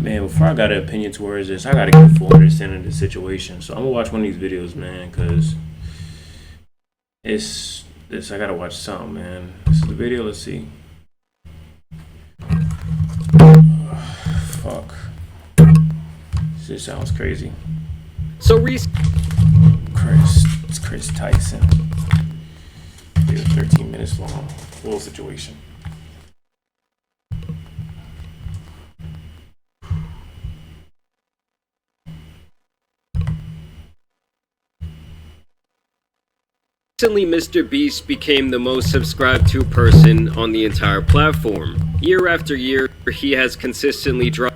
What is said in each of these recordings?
Man, before I got an opinion towards this, I gotta get a full understanding of the situation. So I'm gonna watch one of these videos, man, because it's this. I gotta watch something, man. This is the video. Let's see. Fuck. This just sounds crazy. So Kris, it's Kris Tyson. Video 13 minutes long. Full situation. Recently, Mr. Beast became the most subscribed to person on the entire platform. Year after year, he has consistently dropped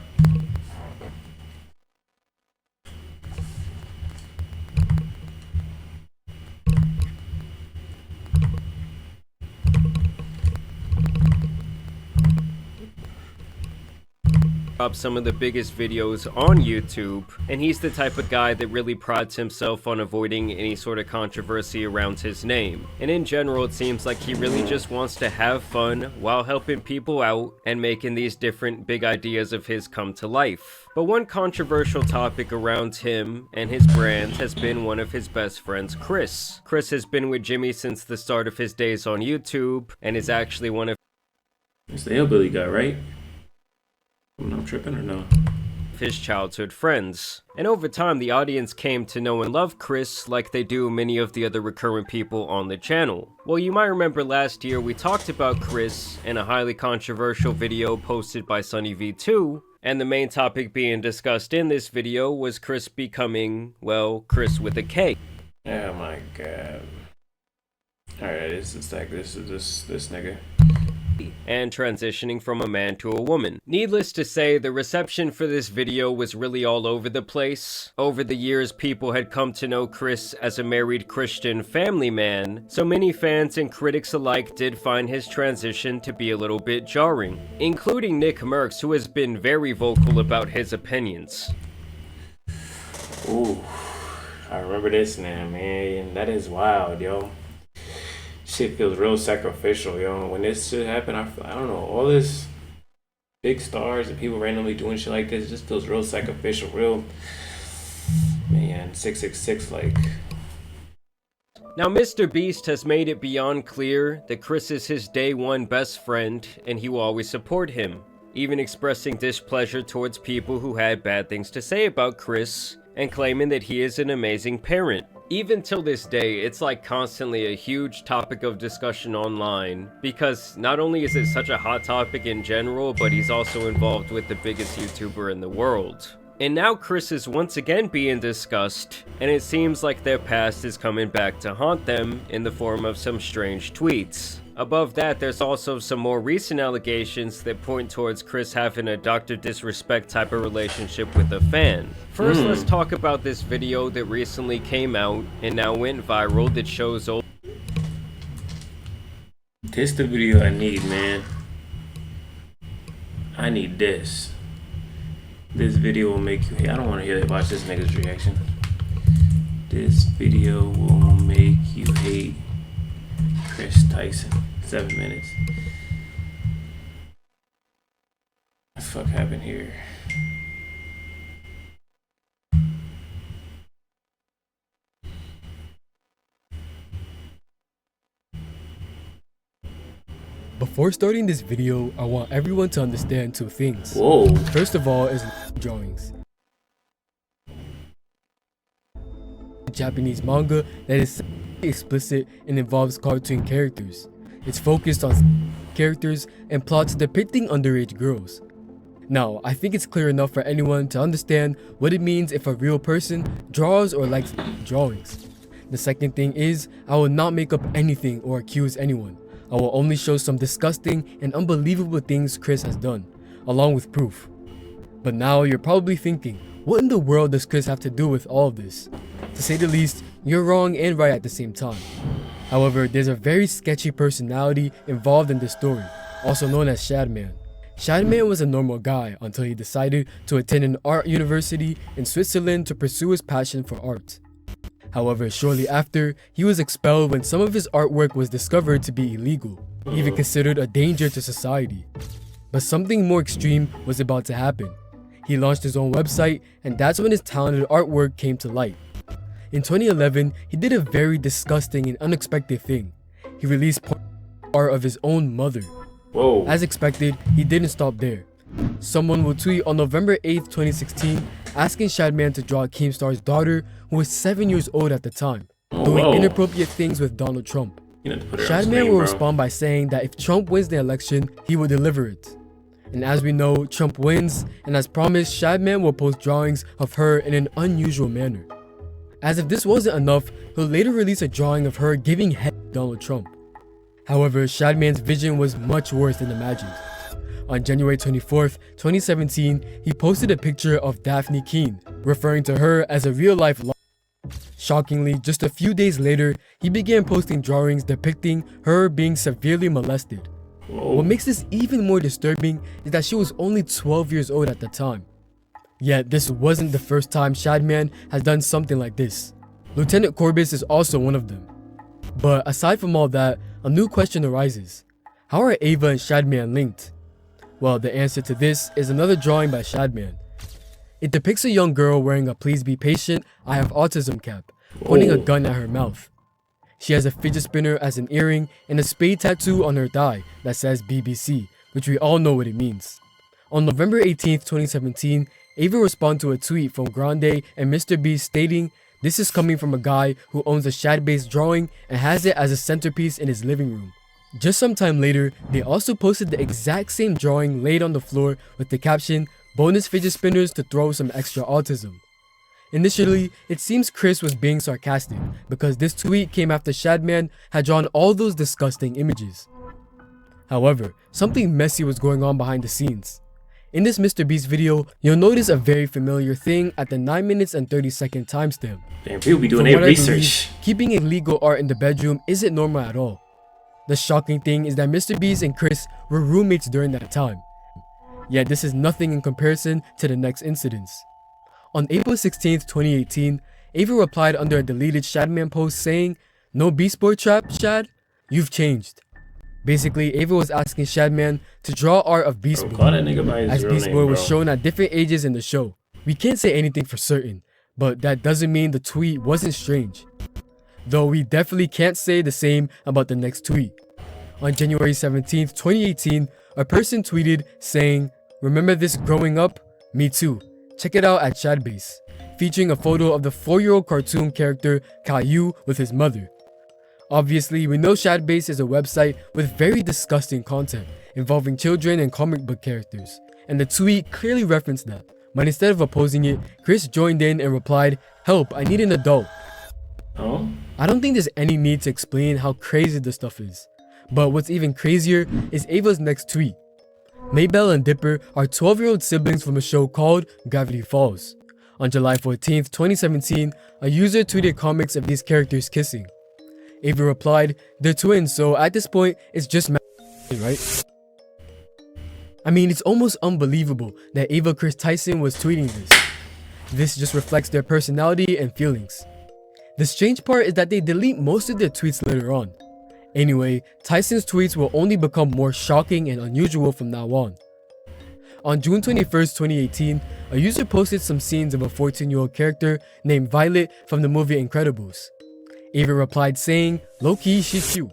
some of the biggest videos on YouTube, and he's the type of guy that really prides himself on avoiding any sort of controversy around his name. And in general, it seems like he really just wants to have fun while helping people out and making these different big ideas of his come to life. But one controversial topic around him and his brand has been one of his best friends, Kris. Kris has been with Jimmy since the start of his days on YouTube and is actually one of It's the hillbilly guy, right? I'm tripping or no? His childhood friends. And over time, the audience came to know and love Kris like they do many of the other recurrent people on the channel. Well, you might remember last year we talked about Kris in a highly controversial video posted by SunnyV2, and the main topic being discussed in this video was Kris becoming, well, Kris with a K. Oh my god. Alright, this nigga. And transitioning from a man to a woman. Needless to say, the reception for this video was really all over the place. Over the years, people had come to know Kris as a married Christian family man, so many fans and critics alike did find his transition to be a little bit jarring, including Nick Merckx, who has been very vocal about his opinions. Ooh, I remember this now, man. That is wild, yo. Shit feels real sacrificial, yo. When this shit happened, I don't know, all this big stars and people randomly doing shit like this, it just feels real sacrificial, real, man, 666, like. Now, Mr. Beast has made it beyond clear that Kris is his day one best friend, and he will always support him, even expressing displeasure towards people who had bad things to say about Kris, and claiming that he is an amazing parent. Even till this day, it's like constantly a huge topic of discussion online, because not only is it such a hot topic in general, but he's also involved with the biggest YouTuber in the world. And now Kris is once again being discussed, and it seems like their past is coming back to haunt them in the form of some strange tweets. Above that, there's also some more recent allegations that point towards Kris having a Dr. Disrespect type of relationship with a fan. First, let's talk about this video that recently came out and now went viral that shows old. This the video I need, man. I need this. This video will make you hate. I don't want to hear watch this nigga's reaction. This video will make you hate Kris Tyson. 7 minutes. What the fuck happened here? Before starting this video, I want everyone to understand two things. Whoa. First of all is drawings. Japanese manga that is explicit and involves cartoon characters. It's focused on characters and plots depicting underage girls. Now, I think it's clear enough for anyone to understand what it means if a real person draws or likes drawings. The second thing is, I will not make up anything or accuse anyone. I will only show some disgusting and unbelievable things Kris has done, along with proof. But now you're probably thinking, what in the world does Kris have to do with all of this? To say the least, you're wrong and right at the same time. However, there's a very sketchy personality involved in this story, also known as Shadman. Shadman was a normal guy until he decided to attend an art university in Switzerland to pursue his passion for art. However, shortly after, he was expelled when some of his artwork was discovered to be illegal, even considered a danger to society. But something more extreme was about to happen. He launched his own website, and that's when his talented artwork came to light. In 2011, he did a very disgusting and unexpected thing. He released art of his own mother. Whoa. As expected, he didn't stop there. Someone will tweet on November 8th, 2016, asking Shadman to draw Keemstar's daughter, who was 7 years old at the time, doing whoa. inappropriate things with Donald Trump. You have to put her on Shadman screen, will bro. respond by saying that if Trump wins the election, he will deliver it. And as we know, Trump wins, and as promised, Shadman will post drawings of her in an unusual manner. As if this wasn't enough, he'll later release a drawing of her giving head to Donald Trump. However, Shadman's vision was much worse than imagined. On January 24th, 2017, he posted a picture of Daphne Keene, referring to her as a real-life life. Shockingly, just a few days later, he began posting drawings depicting her being severely molested. Whoa. What makes this even more disturbing is that she was only 12 years old at the time. Yet, this wasn't the first time Shadman has done something like this. Lieutenant Corbis is also one of them. But aside from all that, a new question arises. How are Ava and Shadman linked? Well, the answer to this is another drawing by Shadman. It depicts a young girl wearing a "Please be patient, I have autism" cap, pointing a gun at her mouth. She has a fidget spinner as an earring and a spade tattoo on her thigh that says BBC, which we all know what it means. On November 18th, 2017, Ava responded to a tweet from Grande and Mr. Beast stating, "This is coming from a guy who owns a Shad-based drawing and has it as a centerpiece in his living room." Just some time later, they also posted the exact same drawing laid on the floor with the caption, "Bonus fidget spinners to throw some extra autism." Initially, it seems Kris was being sarcastic because this tweet came after Shadman had drawn all those disgusting images. However, something messy was going on behind the scenes. In this Mr. Beast video, you'll notice a very familiar thing at the 9 minutes and 30-second timestamp. Damn, people be doing From their what I believe, research. keeping illegal art in the bedroom isn't normal at all. The shocking thing is that Mr. Beast and Kris were roommates during that time. Yet this is nothing in comparison to the next incidents. On April 16th, 2018, Ava replied under a deleted Shadman post saying, "No Beast Boy trap, Shad? You've changed." Basically, Ava was asking Shadman to draw art of Beast Bro, call Boy, that nigga by his as real Beast name, Boy was bro. shown at different ages in the show. We can't say anything for certain, but that doesn't mean the tweet wasn't strange. Though we definitely can't say the same about the next tweet. On January 17th, 2018, a person tweeted saying, "Remember this growing up? Me too. Check it out at Shadbase," featuring a photo of the 4-year-old cartoon character Caillou with his mother. Obviously, we know Shadbase is a website with very disgusting content involving children and comic book characters, and the tweet clearly referenced that. But instead of opposing it, Kris joined in and replied, "Help, I need an adult." Oh? I don't think there's any need to explain how crazy this stuff is. But what's even crazier is Ava's next tweet. Maybelle and Dipper are 12-year-old siblings from a show called Gravity Falls. On July 14th, 2017, a user tweeted comics of these characters kissing. Ava replied, "They're twins, so at this point, it's just right?" I mean, it's almost unbelievable that Ava Kris Tyson was tweeting this. This just reflects their personality and feelings. The strange part is that they delete most of their tweets later on. Anyway, Tyson's tweets will only become more shocking and unusual from now on. On June 21st, 2018, a user posted some scenes of a 14-year-old character named Violet from the movie Incredibles. Ava replied saying, "Low-key, she's cute."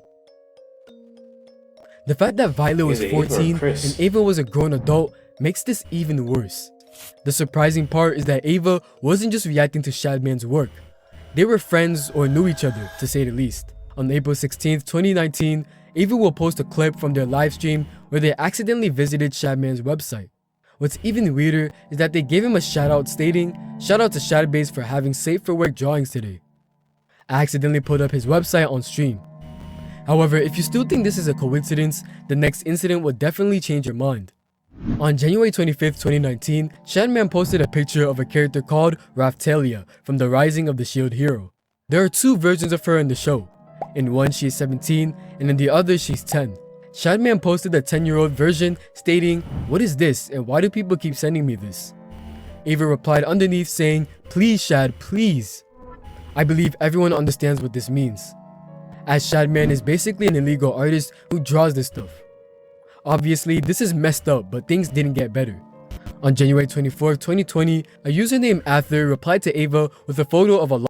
The fact that Violet was Is it Ava or 14 Kris? and Ava was a grown adult makes this even worse. The surprising part is that Ava wasn't just reacting to Shadman's work. They were friends or knew each other, to say the least. On April 16th, 2019, Ava will post a clip from their livestream where they accidentally visited Shadman's website. What's even weirder is that they gave him a shoutout stating, "Shout out to Shadbase for having safe for work drawings today." I accidentally put up his website on stream. However, if you still think this is a coincidence, the next incident will definitely change your mind. On January 25th, 2019, Shadman posted a picture of a character called Raphtalia from The Rising of the Shield Hero. There are two versions of her in the show. In one, she is 17, and in the other, she's 10. Shadman posted a 10-year-old version stating, "What is this and why do people keep sending me this?" Ava replied underneath saying, "Please Shad, please." I believe everyone understands what this means, as Shadman is basically an illegal artist who draws this stuff. Obviously, this is messed up, but things didn't get better. On January 24, 2020, a user named Ather replied to Ava with a photo of a girl.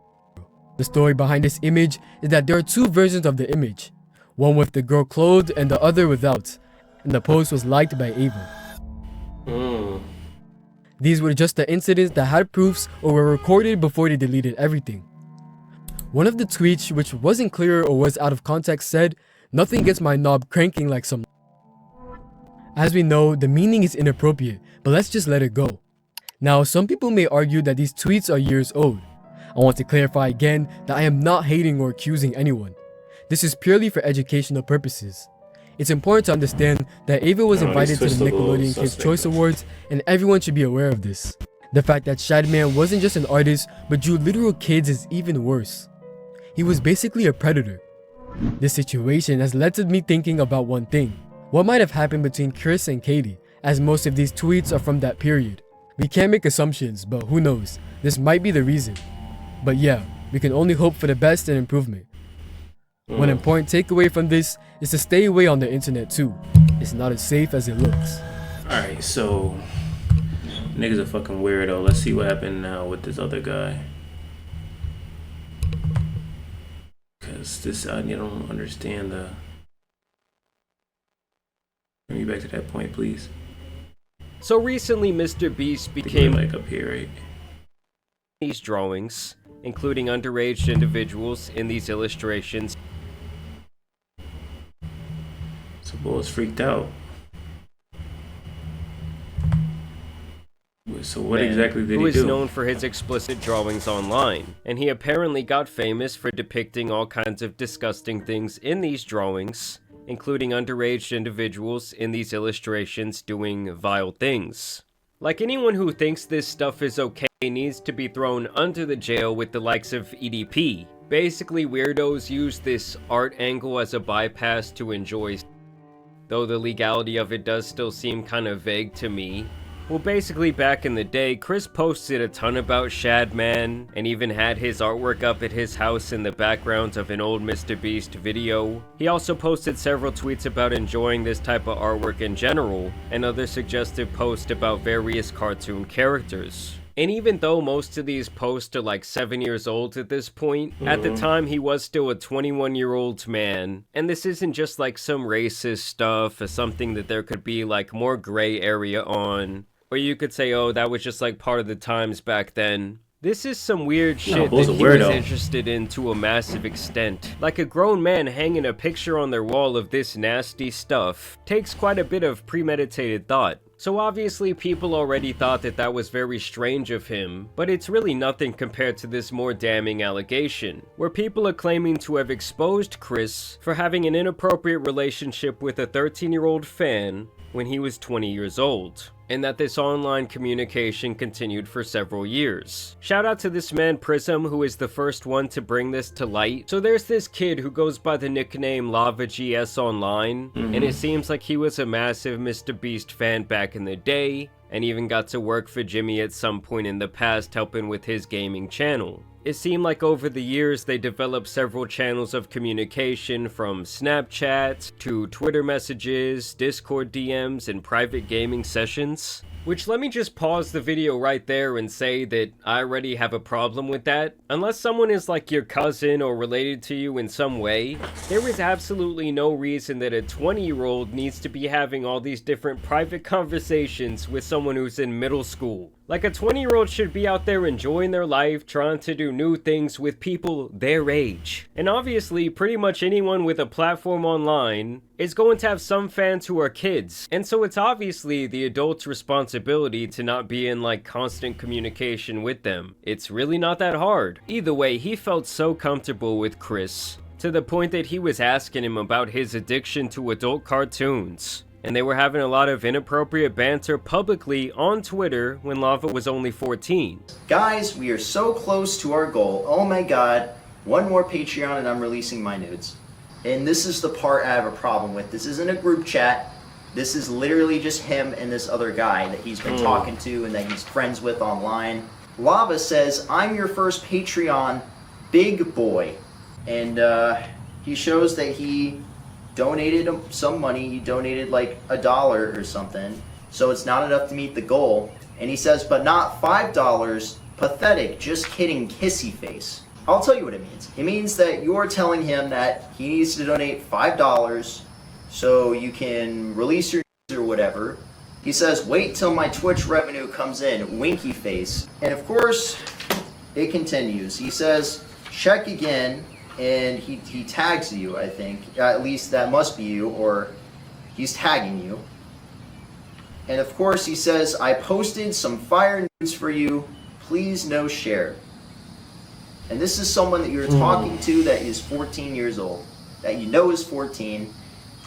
The story behind this image is that there are two versions of the image, one with the girl clothed and the other without, and the post was liked by Ava. These were just the incidents that had proofs or were recorded before they deleted everything. One of the tweets, which wasn't clear or was out of context, said, "Nothing gets my knob cranking like some." As we know, the meaning is inappropriate, but let's just let it go. Now, some people may argue that these tweets are years old. I want to clarify again that I am not hating or accusing anyone. This is purely for educational purposes. It's important to understand that Ava was invited to the Nickelodeon Kids' Choice Awards, and everyone should be aware of this. The fact that Shadman wasn't just an artist but drew literal kids is even worse. He was basically a predator. This situation has led to me thinking about one thing. What might have happened between Kris and Katie, as most of these tweets are from that period. We can't make assumptions, but who knows, this might be the reason. But yeah, we can only hope for the best and improvement. One important takeaway from this is to stay away on the internet too. It's not as safe as it looks. Alright, so nigga's a fucking weirdo. Let's see what happened now with this other guy. Cause this I don't understand the. Bring me back to that point, please. So recently, Mr. Beast became like up here, right? These drawings, including underage individuals in these illustrations. So boy was freaked out. So what exactly did he do? Who is known for his explicit drawings online, and he apparently got famous for depicting all kinds of disgusting things in these drawings, including underage individuals in these illustrations doing vile things. Like, anyone who thinks this stuff is okay needs to be thrown under the jail with the likes of EDP. Basically, weirdos use this art angle as a bypass to enjoy, though the legality of it does still seem kind of vague to me. Well, basically, back in the day, Kris posted a ton about Shadman, and even had his artwork up at his house in the background of an old Mr. Beast video. He also posted several tweets about enjoying this type of artwork in general, and other suggestive posts about various cartoon characters. And even though most of these posts are like 7 years old at this point, at the time he was still a 21-year-old man. And this isn't just like some racist stuff or something that there could be like more gray area on. Or you could say, oh, that was just like part of the times back then. This is some weird shit that he was interested in to a massive extent. Like, a grown man hanging a picture on their wall of this nasty stuff takes quite a bit of premeditated thought. So obviously people already thought that that was very strange of him, but it's really nothing compared to this more damning allegation, where people are claiming to have exposed Kris for having an inappropriate relationship with a 13-year-old fan when he was 20 years old, and that this online communication continued for several years. Shout out to this man Prism, who is the first one to bring this to light. So there's this kid who goes by the nickname LavaGS online, and it seems like he was a massive Mr. Beast fan back in the day, and even got to work for Jimmy at some point in the past helping with his gaming channel. It seemed like over the years they developed several channels of communication, from Snapchat to Twitter messages, Discord DMs, and private gaming sessions. Which, let me just pause the video right there and say that I already have a problem with that. Unless someone is like your cousin or related to you in some way, there is absolutely no reason that a 20-year-old needs to be having all these different private conversations with someone who's in middle school. Like, a 20-year-old should be out there enjoying their life, trying to do new things with people their age. And obviously, pretty much anyone with a platform online is going to have some fans who are kids. And so it's obviously the adult's responsibility to not be in like constant communication with them. It's really not that hard. Either way, he felt so comfortable with Kris, to the point that he was asking him about his addiction to adult cartoons. And they were having a lot of inappropriate banter publicly on Twitter when Lava was only 14. Guys, we are so close to our goal. Oh my god, one more Patreon and I'm releasing my nudes. And this is the part I have a problem with. This isn't a group chat. This is literally just him and this other guy that he's been talking to and that he's friends with online. Lava says, I'm your first Patreon big boy. And he shows that he donated some money. He donated like $1 or something. so it's not enough to meet the goal. And he says, but not $5, pathetic, just kidding, kissy face. I'll tell you what it means. It means that you're telling him that he needs to donate $5 so you can release your or whatever. He says, wait till my Twitch revenue comes in, winky face. And of course, it continues. He says, check again, and he tags you, I think. At least that must be you, or he's tagging you. And of course, he says, I posted some fire news for you. Please no share. And this is someone that you're talking to that is 14 years old, that you know is 14.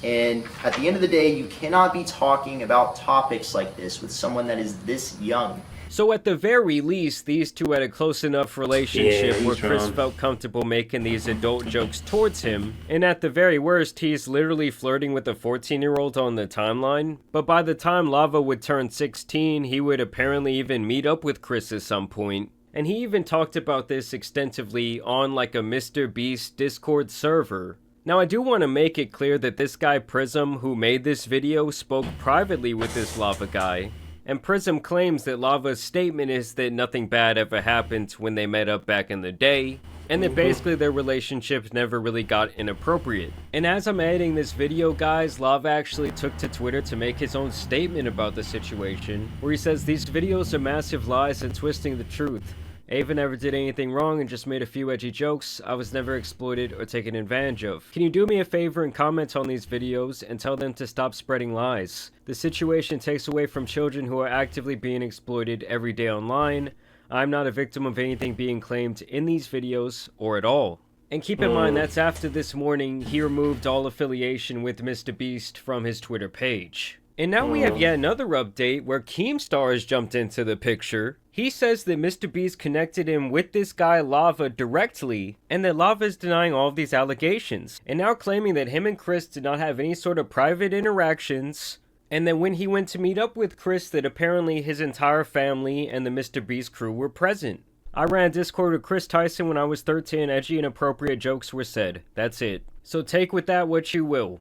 And at the end of the day, you cannot be talking about topics like this with someone that is this young. So at the very least, these two had a close enough relationship where Kris wrong. felt comfortable making these adult jokes towards him, and at the very worst, he's literally flirting with a 14-year-old on the timeline. But by the time Lava would turn 16, he would apparently even meet up with Kris at some point. And he even talked about this extensively on like a Mr. Beast Discord server. Now I do want to make it clear that this guy Prism who made this video spoke privately with this Lava guy. And Prism claims that Lava's statement is that nothing bad ever happened when they met up back in the day, and that basically their relationship never really got inappropriate. And as I'm editing this video, guys, Lava actually took to Twitter to make his own statement about the situation, where he says these videos are massive lies and twisting the truth. Ava never did anything wrong and just made a few edgy jokes. I was never exploited or taken advantage of. Can you do me a favor and comment on these videos and tell them to stop spreading lies? The situation takes away from children who are actively being exploited every day online. I'm not a victim of anything being claimed in these videos or at all. And keep in mind that's after this morning he removed all affiliation with Mr. Beast from his Twitter page. And now we have yet another update where Keemstar has jumped into the picture. He says that Mr. Beast connected him with this guy Lava directly, and that Lava is denying all of these allegations, and now claiming that him and Kris did not have any sort of private interactions, and that when he went to meet up with Kris that apparently his entire family and the Mr. Beast crew were present. I ran Discord with Kris Tyson when I was 13, edgy and inappropriate jokes were said. That's it. So take with that what you will.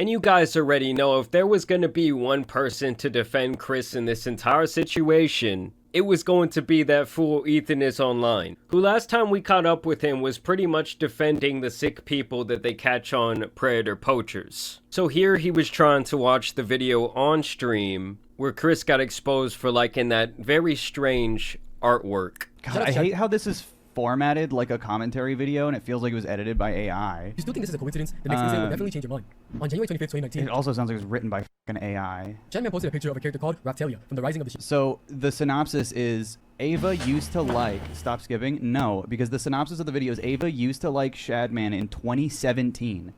And you guys already know if there was going to be one person to defend Kris in this entire situation, it was going to be that fool Ethan is online, who last time we caught up with him was pretty much defending the sick people that they catch on predator poachers. So here he was trying to watch the video on stream where Kris got exposed for liking that very strange artwork. God, I hate how this is formatted like a commentary video and it feels like it was edited by AI. If you still think this is a coincidence, the next incident will definitely change your mind. On January 25th, 2019, It also sounds like it was written by fucking AI. Chanman posted a picture of a character called Raptalia from the Rising of the So the synopsis is Ava used to like, stop skipping, no, because the synopsis of the video is Ava used to like Shadman in 2017.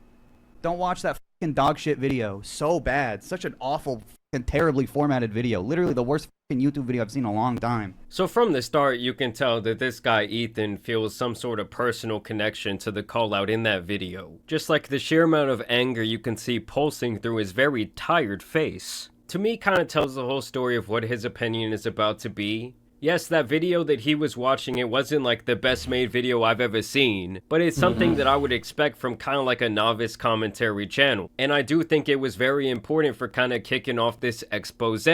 Don't watch that fucking dog shit video. So bad. Such an awful fucking terribly formatted video. Literally the worst fucking YouTube video I've seen in a long time. So from the start, you can tell that this guy Ethan feels some sort of personal connection to the call out in that video. Just like the sheer amount of anger you can see pulsing through his very tired face. To me, kind of tells the whole story of what his opinion is about to be. Yes, that video that he was watching, it wasn't like the best made video I've ever seen, but it's something that I would expect from kind of like a novice commentary channel. And I do think it was very important for kind of kicking off this expose.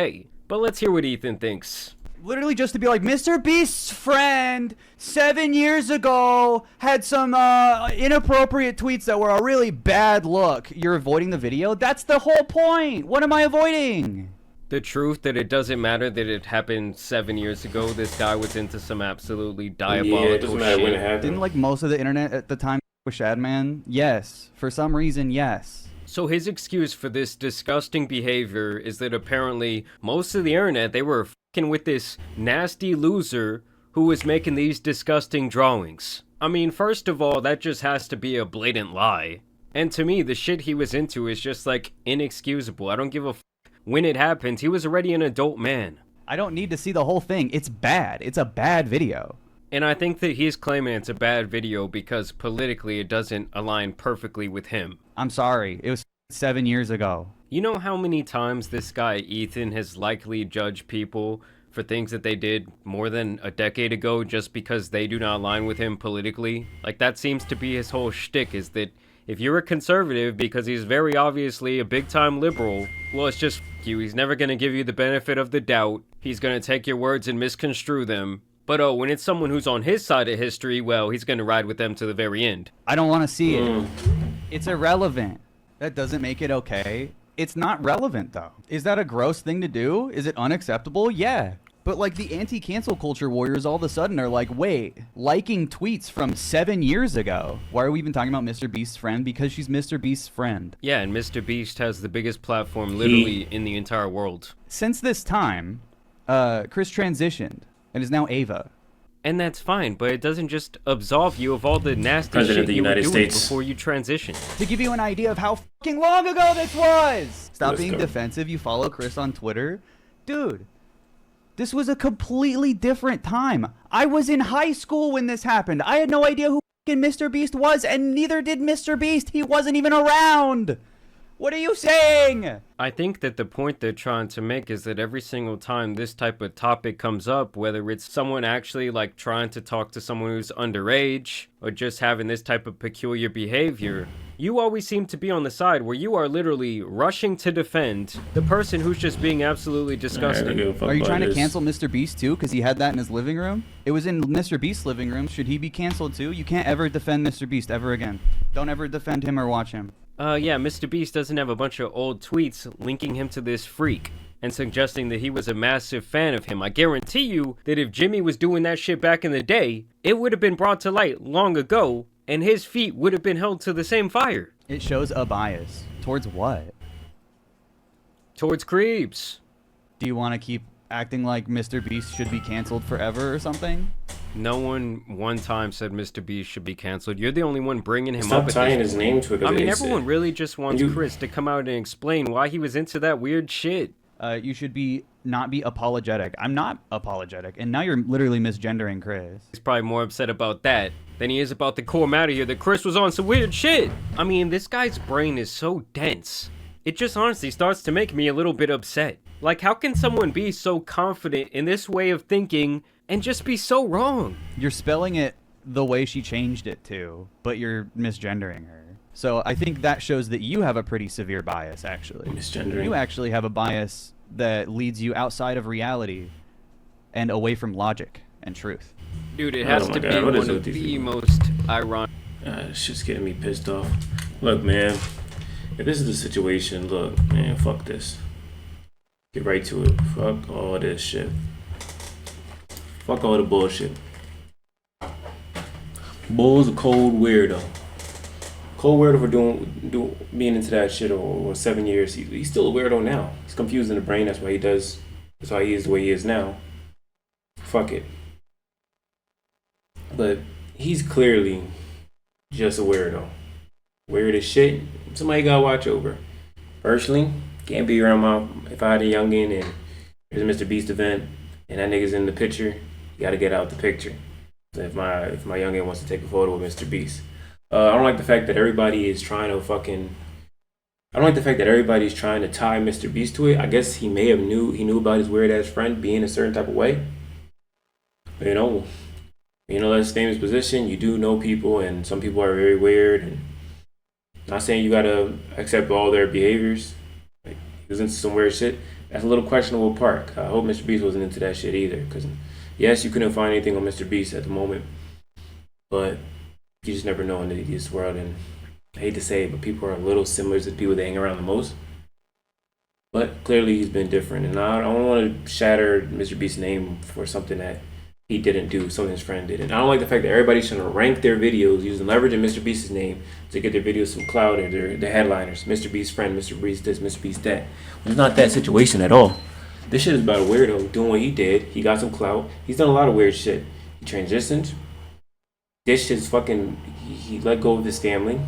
But let's hear what Ethan thinks. Literally just to be like, Mr. Beast's friend 7 years ago had some inappropriate tweets that were a really bad look. You're avoiding the video? That's the whole point. What am I avoiding? The truth that it doesn't matter that it happened 7 years ago. This guy was into some absolutely diabolical Yeah, it doesn't matter when it shit. happened. Didn't like most of the internet at the time with Shadman? Yes. For some reason, yes. So his excuse for this disgusting behavior is that apparently most of the internet, they were fucking with this nasty loser who was making these disgusting drawings. I mean, first of all, that just has to be a blatant lie. And to me, the shit he was into is just like inexcusable. I don't give a f. When it happened, he was already an adult man. I don't need to see the whole thing. It's bad. It's a bad video. And I think that he's claiming it's a bad video because politically it doesn't align perfectly with him. I'm sorry. It was 7 years ago. You know how many times this guy Ethan has likely judged people for things that they did more than a decade ago just because they do not align with him politically? Like, that seems to be his whole shtick, is that If you're a conservative because he's very obviously a big-time liberal, well, it's just f you. He's never gonna give you the benefit of the doubt. He's gonna take your words and misconstrue them. But oh, when it's someone who's on his side of history, well, he's gonna ride with them to the very end. I don't want to see it. It's irrelevant. That doesn't make it okay. It's not relevant, though. Is that a gross thing to do? Is it unacceptable? Yeah. But like the anti-cancel culture warriors all of a sudden are like, wait, liking tweets from 7 years ago. Why are we even talking about Mr. Beast's friend? Because she's Mr. Beast's friend. Yeah, and Mr. Beast has the biggest platform literally in the entire world. Since this time, Kris transitioned and is now Ava. And that's fine, but it doesn't just absolve you of all the nasty President shit of the you were United doing States. before you transition. To give you an idea of how fucking long ago this was! Stop Let's being go. defensive. You follow Kris on Twitter. Dude, this was a completely different time. I was in high school when this happened. I had no idea who fucking Mr. Beast was, and neither did Mr. Beast. He wasn't even around. What are you saying? I think that the point they're trying to make is that every single time this type of topic comes up, whether it's someone actually like trying to talk to someone who's underage or just having this type of peculiar behavior, you always seem to be on the side where you are literally rushing to defend the person who's just being absolutely disgusting. Are you trying to cancel Mr. Beast too? Because he had that in his living room? It was in Mr. Beast's living room. Should he be canceled too? You can't ever defend Mr. Beast ever again. Don't ever defend him or watch him. Yeah, Mr. Beast doesn't have a bunch of old tweets linking him to this freak and suggesting that he was a massive fan of him. I guarantee you that if Jimmy was doing that shit back in the day, it would have been brought to light long ago, and his feet would have been held to the same fire. It shows a bias. Towards what? Towards creeps. Do you want to keep acting like Mr. Beast should be canceled forever or something? No one one time said Mr. Beast should be canceled. You're the only one bringing him Stop up. tying his name to it. I mean, everyone really just wants Kris to come out and explain why he was into that weird shit. You should not be apologetic. I'm not apologetic, and now you're literally misgendering Kris. He's probably more upset about that than he is about the core matter here that Kris was on some weird shit. I mean, this guy's brain is so dense. It just honestly starts to make me a little bit upset. Like, how can someone be so confident in this way of thinking and just be so wrong? You're spelling it the way she changed it to, but you're misgendering her. So I think that shows that you have a pretty severe bias, actually. Misgendering. You actually have a bias that leads you outside of reality and away from logic and truth. Dude, it has to be What is one with of these the people? most ironic. It's just getting me pissed off. Look, man. If this is the situation, look, man, fuck this. Get right to it. Fuck all this shit. Fuck all the bullshit. Bull's a cold weirdo. Cold weirdo for being into that shit or 7 years. He's still a weirdo now. He's confused in the brain. That's why he does. That's why he is the way he is now. Fuck it. But he's clearly just a weirdo. Weird as shit. Somebody gotta watch over. Personally, can't be around if I had a youngin' and there's a Mr. Beast event and that nigga's in the picture, you gotta get out the picture. So if my youngin' wants to take a photo with Mr. Beast. I don't like the fact that everybody is trying to I don't like the fact that everybody's trying to tie Mr. Beast to it. I guess he knew about his weird ass friend being a certain type of way. But, that's famous position. You do know people, and some people are very weird. And not saying you gotta accept all their behaviors. Like, he was into some weird shit. That's a little questionable part. I hope Mr. Beast wasn't into that shit either. Because yes, you couldn't find anything on Mr. Beast at the moment, but you just never know in this world. And I hate to say it, but people are a little similar to the people that hang around the most. But clearly he's been different, and I don't want to shatter Mr. Beast's name for something that he didn't do, something his friend did. And I don't like the fact that everybody's trying to rank their videos using leveraging Mr. Beast's name to get their videos some clout or their headliners. Mr. Beast's friend, Mr. Beast this, Mr. Beast that. It's not that situation at all. This shit is about a weirdo doing what he did. He got some clout. He's done a lot of weird shit. He transitioned. This shit's fucking... He let go of his family.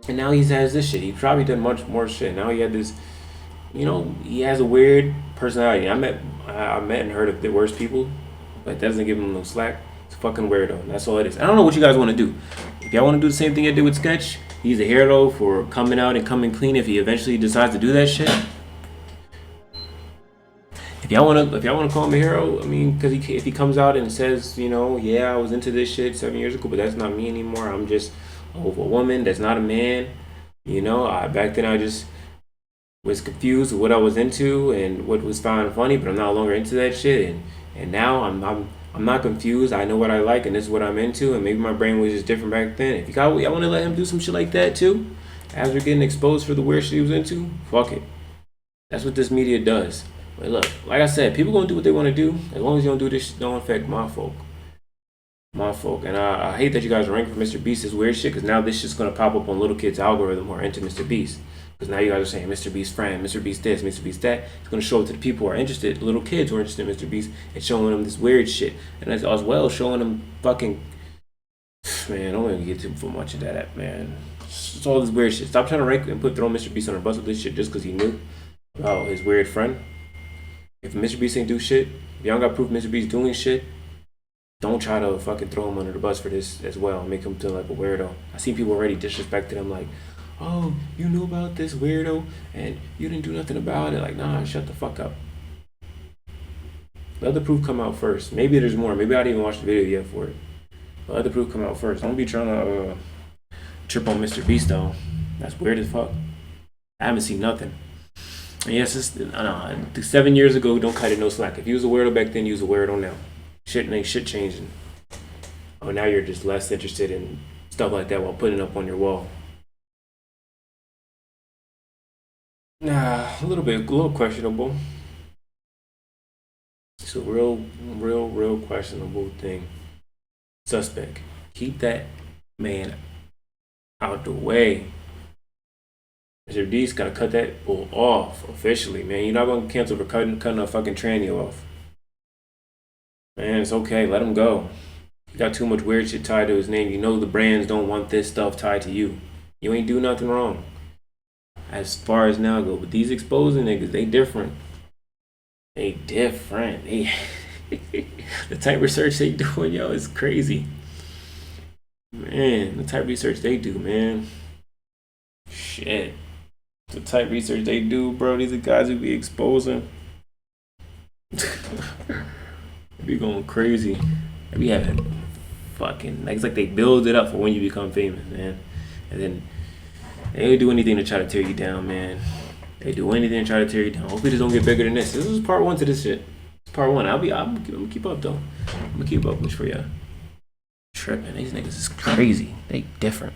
And now he has this shit. He's probably done much more shit. Now he had this... he has a weird personality. I met and heard of the worst people, but that doesn't give him no slack. It's a fucking weirdo, and that's all it is. I don't know what you guys want to do. If y'all want to do the same thing I did with Sketch, he's a hero for coming out and coming clean if he eventually decides to do that shit. If y'all want to call him a hero, I mean, because if he comes out and says, yeah, I was into this shit 7 years ago, but that's not me anymore. I'm just over a woman that's not a man. You know, back then I just was confused with what I was into and what was found funny, but I'm no longer into that shit. And now I'm not confused. I know what I like, and this is what I'm into. And maybe my brain was just different back then. If I want to let him do some shit like that too, as we're getting exposed for the weird shit he was into, fuck it. That's what this media does. But look, like I said, people gonna do what they want to do. As long as you don't do this shit, don't affect my folk. And I hate that you guys are ranking for Mr. Beast's weird shit, because now this shit's gonna pop up on little kids' algorithm who are into Mr. Beast. Because now you guys are saying Mr. Beast friend, Mr. Beast this, Mr. Beast that. It's gonna show up to the people who are interested, little kids who are interested in Mr. Beast, and showing them this weird shit. And as well showing them fucking, man, don't even get too much of that, man. It's all this weird shit. Stop trying to rank and throw Mr. Beast on a bus with this shit just because he knew about his weird friend. If Mr. Beast ain't do shit, if y'all got proof Mr. Beast doing shit, don't try to fucking throw him under the bus for this as well and make him feel like a weirdo. I seen people already disrespecting him like, oh, you knew about this weirdo and you didn't do nothing about it. Like, nah, shut the fuck up. Let the proof come out first. Maybe there's more. Maybe I didn't even watch the video yet for it. But let the proof come out first. Don't be trying to trip on Mr. Beast though. That's weird as fuck. I haven't seen nothing. And yes, 7 years ago, don't cut it no slack. If you was a weirdo back then, you was a weirdo now. Shit ain't shit changing. Oh, now you're just less interested in stuff like that while putting it up on your wall. Nah, a little questionable. It's a real questionable thing. Suspect. Keep that man out the way. Mr. D's gotta cut that bull off officially, man. You're not gonna cancel for cutting a fucking tranny off. Man, it's okay. Let him go. He got too much weird shit tied to his name. You know the brands don't want this stuff tied to you. You ain't do nothing wrong. As far as now go, but these exposing niggas, they different. They different. The type of research they doing, yo, is crazy. Man, the type of research they do, man. Shit. The type of research they do, bro. These are guys who be exposing. They be going crazy. They be having fucking, it's like they build it up for when you become famous, man. And then they do anything to try to tear you down, man. They do anything to try to tear you down. Hopefully this don't get bigger than this. This is part one to this shit. It's part one. I'm gonna keep up though. I'm gonna keep up with for y'all. Tripping. These niggas is crazy. They different.